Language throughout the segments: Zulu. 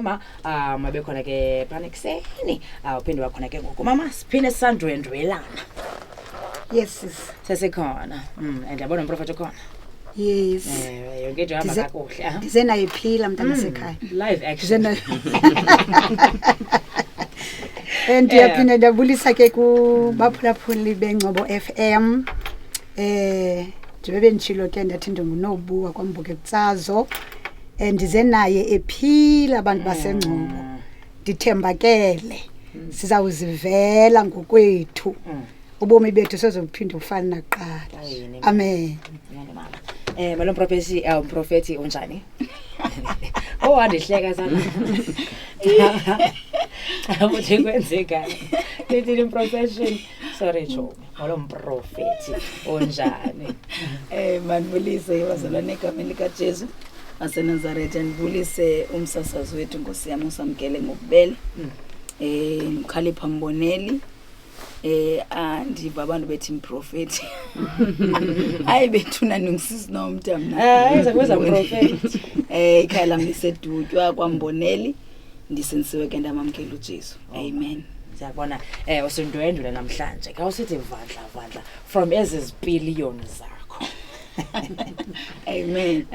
mama mabe khona ke panicseni uphinde wakhona ke ngoku mama siphine sandwendwelana Yes. sesekhona and yabona umprofeti khona Yes. yonke into ihamba kakuhle Ndize naye phila mntana sekhaya. live action And yaphinda ndabulisa ke ku baphulaphuli beNgcobo FM. Ndibe benchilo ke ndathi ndingunobuwa kwambuke kutsazo. Ndize naye ephila abantu baseNgcobo. Ndithembakele. Sizawuzivela ngokwethu. Ubomi bethu sizophinda ufana naqala. Amen. Malo umprofeti unjani? Andihleka sana. Ukuthi kwenzeka. Nithi profession. Sorry Chomi. Malo umprofeti unjani? Mandibulise wazalwane egameni likaJesu waseNazaretha, ndibulise umsasazi wethu Nkosi yami usamkele ngokubele. Ukhalipha Mboneli. Andiva abantu bethi umprofeti. Hayi bethuna nongisisi nomntamna. Izakwenza umprofeti. Ikhaya lami lisedutywa kwaMboneli. Ndisensiwe ke ndamamkela uJesu. Amen. Siyabona usindwendwele namhlanje. Kawusithi vandla from ezizipiliyoni zakho. Amen.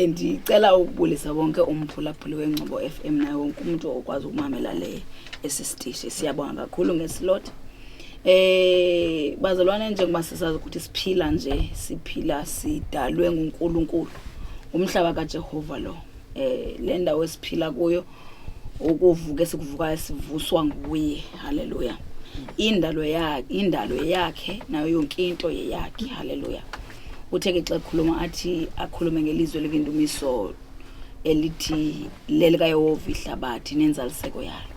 Ndicela ukubulisa bonke umphulaphuli weNgcobo FM naye wonke umuntu okwazi ukumamela le esisitishi. Siyabonga kakhulu ngeslot. Bazalwane njengoba sisazi ukuthi siphila nje, siphila sidalwe nguNkulunkulu. Umhlaba kaJehova lo. Le ndawo esiphila kuyo ukuvuka esikuvukayo sivuswa nguye. Haleluya. Indalo yakhe nayo yonke into yeyakhe. Haleluya. Utheke xa ekhuluma athi akhulume ngelizwe levindumiso elithi lelikaYehova ihlabathi nenzaliseko yalo.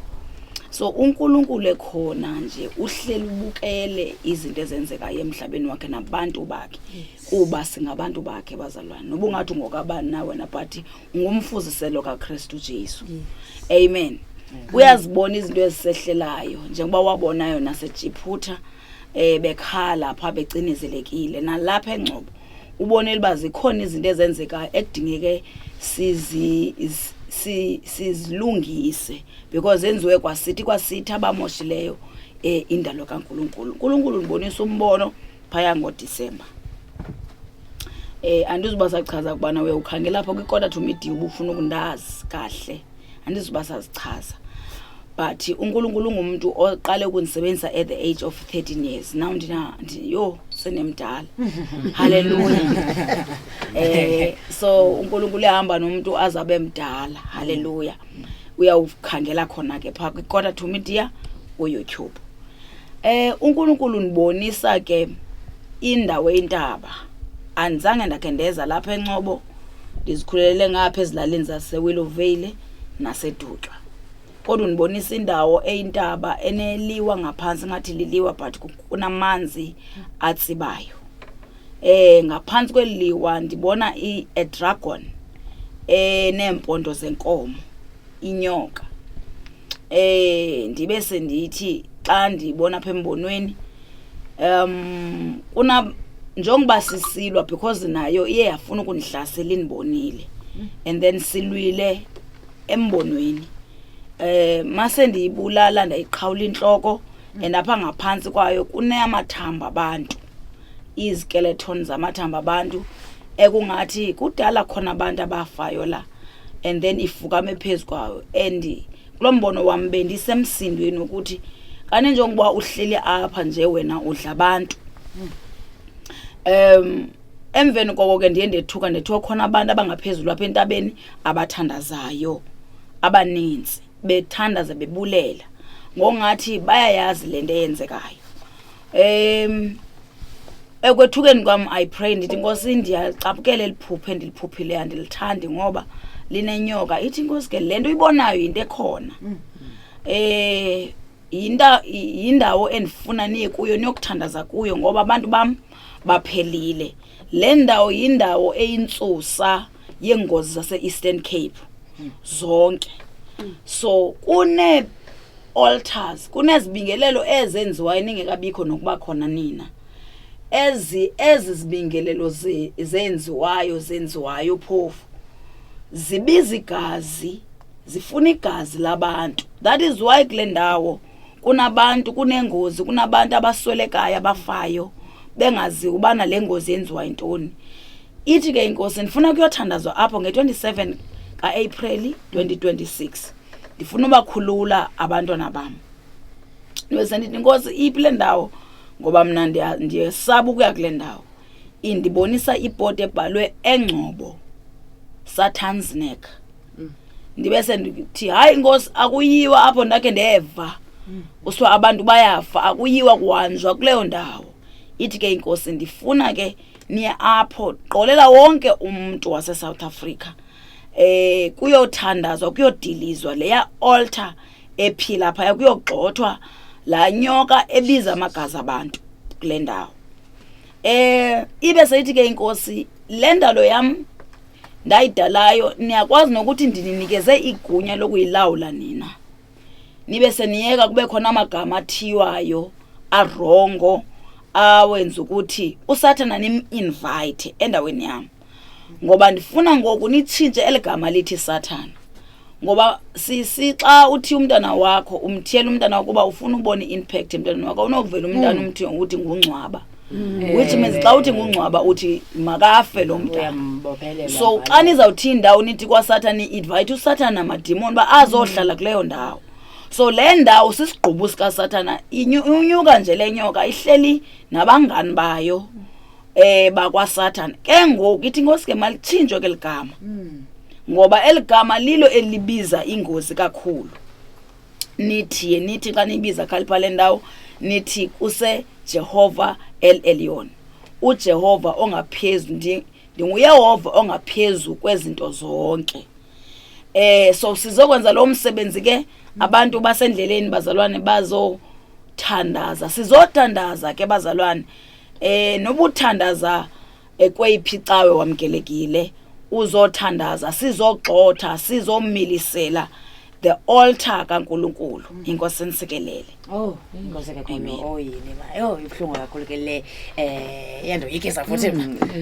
So uNkulunkulu ekhona nje uhleli ubukele izinto ezenzeka emhlabeni wakhe nabantu bakhe. Kuba singabantu bakhe bazalwane. Nobungathi ngokabani nawe na but ngumfuziselo kaKristu Jesu. Amen. Uyazibona izinto ezisehlelayo njengoba wabonayo naseJiphutha bekhala pha begcinezelekile nalapha eNgcobo. Ubonela bazi khona izinto ezenzeka ekudingeke sizilungise because enziwe kwasithi abamoshileyo indalo kaNkulunkulu. uNkulunkulu ubonisa umbono phaya ngoDisemba. Andizuba sachaza kubana we ukhangela lapha kwiquarter to midday ubufuna ukundazi kahle. Andizuba sazichaza. But uNkulunkulu ngumuntu oqale ukunisebenzisa at the age of 13 years. Now yo senemdala. Hallelujah. So uNkulunkulu ehamba nomuntu azabe mdala. Hallelujah. Uyawukhangela khona ke pha kwiquarter to midday uYouTube. uNkulunkulu nibonisa ke indawo entaba. Anzange ndakhe ndeza lapha eNgcobo. Ndizikhulelele ngapha ezilalini zaseWillowvale naseDutywa. Kodwa unibonisa indawo eyintaba eneliwa ngaphansi ngathi liliwa but kunamanzi atsibayo. Ngaphansi kweliwa ndibona a dragon neempondo zenkomo, inyoka. Ndibe sendithi xa ndibona apha embonweni kuna njengoba sisilwa because nayo iye yafuna ukunihlasela inibonile and then silwile embonweni. Mase ndiyibulala ndayiqhawula inhloko endapha ngaphansi kwayo kunamathamba abantu, izskeletons zamathamba abantu ekungathi kudala khona abantu abafayo la and then ifukame phezukwayo. And kulombono wami bendisemsindweni ukuthi kani njengoba uhleli apha nje wena udla abantu. Emveni koko ke ndiye ndethuka khona abantu abangaphezulu apha entabeni abathandazayo abaninzi bethandaza bebulela ngongathi bayayazi lento eyenzekayo. Ekwethukeni kwami I pray ndithi Nkosi ndiyacapukela liphuphe endiliphuphile andilithandi ngoba linenyoka. Ithi Nkosi ke lento uyibonayo into ekhona. Yindawo endifuna niye kuyo niyokuthandaza kuyo ngoba abantu bam baphelile. Le ndawo yindawo eyintsusa yengozi zase-Eastern Cape zonke. So kune altars, kunezibingelelo ezenziwayo ningekabikho nokuba khona nina. Ezi zibingelelo zenziwayo phofu zibiza igazi zifuna igazi labantu. That is why kule ndawo kunabantu, kunengozi, kunabantu abaswelekayo abafayo bengazi ubana le ngozi yenziwa yintoni. Ithi ke inkosi ndifuna kuyothandazwa apho nge-27 ka-April 2026. Ndifuna ubakhulula abantwana bam. Ndiwese ndithi inkosi iphi le ndawo ngoba mna ndiyesaba ukuya kule ndawo. Indibonisa ibhodi ebhalwe Engcobo Satan's Neck. Ndibese ndithi hayi inkosi akuyiwa apho ndakhe ndeva. Uswa abantu bayafa akuyiwa kuhanjwa kuleyo ndawo. Ithi ke inkosi ndifuna ke niye apho qolela wonke umuntu wase South Africa kuyothandazwa kuyodilizwa leya altar ephila phaya kuyogxothwa la nyoka ebiza amagazi abantu kule ndawo. Ibe seyithi ke inkosi le ndalo yam ndayidalayo niyakwazi nokuthi ndinikeze igunya lokuyilawula nina. Nibe seniyeka kube khona amagama athiwayo arongo awenza ukuthi uSathana nim-invite endaweni yami. Ngoba ndifuna ngoku nitshintshe eligama lithi Sathana. Ngoba xa uthi umntana wakho umthiyela umntana wakho kuba ufuna ubona i-impact emntwana wakho unovela umntana umthi uthi ngungcwaba. Which means xa uthi ngungcwaba uthi makafe lo mntana. So xa nizawuthi indawo nithi kwaSathana i-invite uSathana namadimoni ba azohlala kuleyo ndawo. So le ndawo sisigqubu sikaSathana inyuka nje lenyoka ihleli nabangani bayo bakwaSathana. Ke ngoku ithi inkosi ke malitshintshwe ke ligama. Ngoba eligama lilo elibiza ingozi kakhulu. Nithi xa nibiza khalipha le ndawo nithi kuse Jehova El Elyon. uJehova ongaphezulu ndinguyehova ongaphezulu kwezinto zonke. So sizokwenza lo msebenzi ke abantu basendleleni bazalwane bazothandaza. Sizothandaza ke bazalwane. Nobuthandaza kweyiphi cawe wamkelekile uzothandaza sizogxotha sizomilisela the altar kaNkulunkulu. Inkosi ensikelele. Oh, inkosi kakhulu. Oh yini ba. Yo ibhlungu kakhulu ke le yandoyikisa futhi.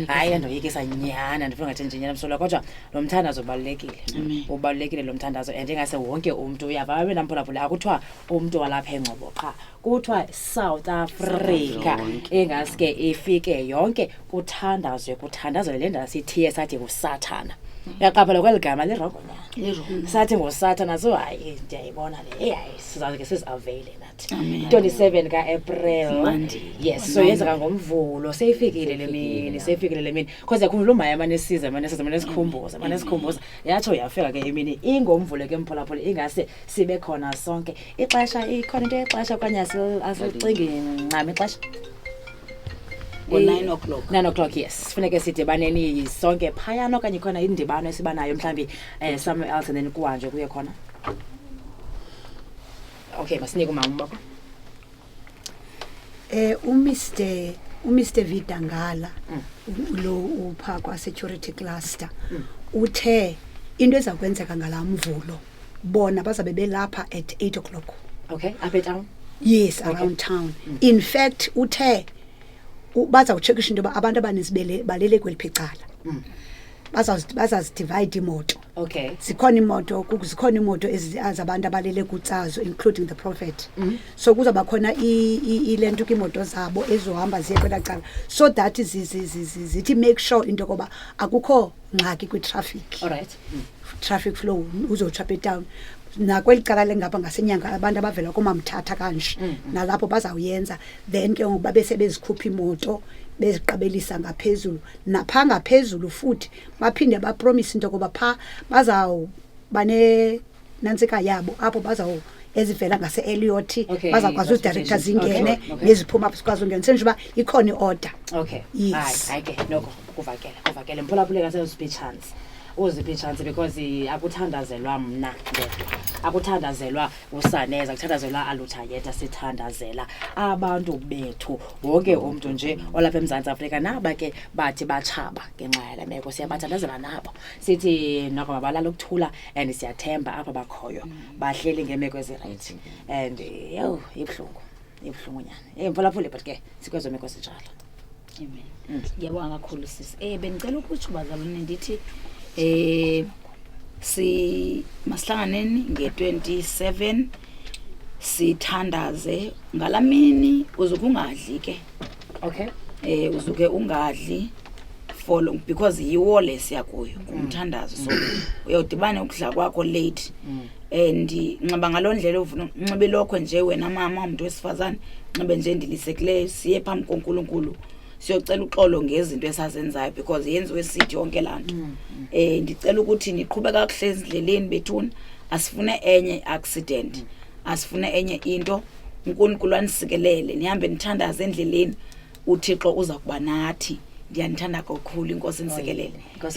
Hayi yandoyikisa nyana ndifuna ngathi nje nyana msola kodwa lo mthandazo ubalekile. Ubalekile lo mthandazo and ingase wonke umuntu uyava babe namphulaphula akuthiwa umuntu walapha eNgcobo qha. Kuthiwa South Africa engaske ifike yonke kuthandazwe le ndawo sithiye sathi nguSathana. Yaqaphela kweligama lerongo nyana. Sathi ngoSathana so hayi ndiyayibona le hayi sizawuke sizavele nathi. 27 ka-April. Yes, so yenzeka ngomvulo seyifikile le mini. Because yakhumbula umaya manesiza manesikhumbuza. Yatsho yafika ke emini ingomvulo ke mphulaphula ingase sibe khona sonke. Ixesha ikhona into exesha kwanye asicingi ncame ixesha. 9 o'clock. 9 o'clock, yes. Funeke sidibaneni sonke phayana okanye khona indibano esibanayo mhlambi somewhere else and then kuhanjwe kuye khona. Okay, masinike umama bakho. uMr Vidangala lo upha kwa security cluster uthe into ezakwenzeka ngalamvulo bona bazabe belapha at 8 o'clock. Okay, up at town? Yes, around town. In fact uthe bazawucheckisha into ba abantu abanisibele balele kweliphicala. Bazazidivide imoto. Okay. Zikhona imoto ezabantu abalele kutsazo including the prophet. So kuzaba khona ilento imoto zabo ezohamba ziye kwelacala so that zithi make sure into koba akukho ngxaki kwi traffic. All right. Traffic flow uzochaphe down. Nakwelicala lengapha ngasenyanga abantu abavela komamthatha kanje nalapho bazawuyenza then ke ngoba bese bezikhupha imoto beziqabelisa ngaphezulu napha ngaphezulu futhi baphinde bapromise into koba pha bazawu bane nantsika yabo apho bazawu ezivela ngase Elliot bazakwazi udirector zingene neziphuma sikwazi ungena senje ba ikhona iorder. Okay. Yes. Hayi ke noko kuvakele mphulaphula kaseziphi chance uziphi chance because akuthandazelwa mna ndedwa akuthandazelwa uSaneza kuthandazelwa aluthayeta sithandazela abantu bethu wonke umuntu nje olapha eMzantsi Afrika naba ke bathi bachaba ngenxa yale meko siyabathandazela nabo sithi nako mabalala ukuthula and siyathemba apha bakhoyo bahleli ngemeko eziright and ibhlungu nyana mphulaphula but ke sikwezo meko sinjalo. Amen. Ngiyabonga kakhulu sisi. Bengicela ukuthi bazalwane ndithi masihlanganeni nge-27 sithandaze ngalamini uzuke ungadli ke Okay. Uzuke ungadli because yiwo lesiyakuyo umthandazo so uyawudibana ukudla kwakho late and nxiba ngalondlela unxibe lokho nje wena mama umuntu wesifazane nxibe nje ndilisekileyo siye phambi koNkulunkulu siyocela uxolo ngezinto esazenzayo because yenziwe sithi yonke lanto ndicela ukuthi niqhube kakuhle ezindleleni bethuna asifune enye accident asifune enye into uNkulunkulu anisikelele nihambe nithandaze endleleni uThixo uza kuba nathi ndiyanithanda kakhulu inkosi inisekelele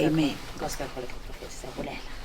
amen Nkosi kakhulu Prophet siyabulela